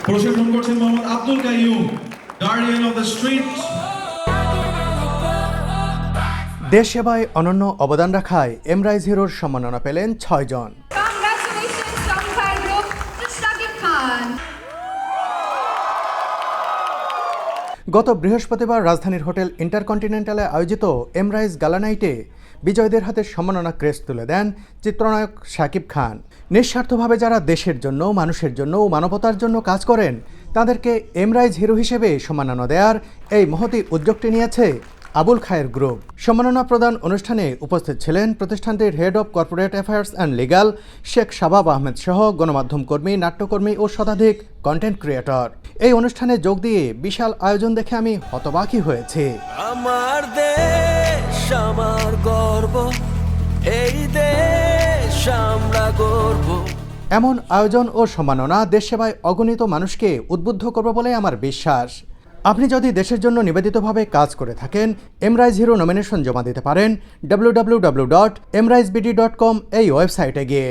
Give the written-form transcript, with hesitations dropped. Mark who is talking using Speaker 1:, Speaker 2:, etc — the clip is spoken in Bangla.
Speaker 1: প্রশংসা করছেন Mohammad Abdul Kaium, guardian of the street.
Speaker 2: দেশ সেবায় অনন্য অবদান রাখায় এমরাইজ হিরোর সম্মাননা পেলেন ৬ জন। গত বৃহস্পতিবার রাজধানীর হোটেল ইন্টারকন্টিনেন্টালে আয়োজিত এমরাইজ গালা নাইটে বিজয়ীদের হাতে সম্মাননা ক্রেস্ট তুলে দেন চিত্রনায়ক শাকিব খান। নিঃস্বার্থভাবে যারা দেশের জন্য, মানুষের জন্য ও মানবতার জন্য কাজ করেন তাদেরকে এমরাইজ হিরো হিসেবে সম্মাননা দেওয়ার এই মহতী উদ্যোগটি নিয়েছে আবুল খায়ের গ্রুপ। সম্মাননা প্রদান অনুষ্ঠানে উপস্থিত ছিলেন প্রতিষ্ঠানটির head of corporate affairs and legal Sheikh Shabab Ahmed সহ গণমাধ্যম কর্মী, নাট্যকর্মী ও শতাধিক কন্টেন্ট ক্রিয়েটর। এই অনুষ্ঠানে যোগ দিয়ে বিশাল আয়োজন দেখে আমি হতবাকই হয়েছি।
Speaker 3: আমার দেশ আমার গর্ব, এই দেশ আমরা গর্ব।
Speaker 2: এমন আয়োজন ও সম্মাননা দেশ সেবায় অগণিত মানুষকে উদ্বুদ্ধ করবে বলে আমার বিশ্বাস। আপনি যদি দেশের জন্য নিবেদিতভাবে কাজ করে থাকেন, এমরাইজ হিরো নমিনেশন জমা দিতে পারেন www.emraizebd.com এই ওয়েবসাইটে গিয়ে।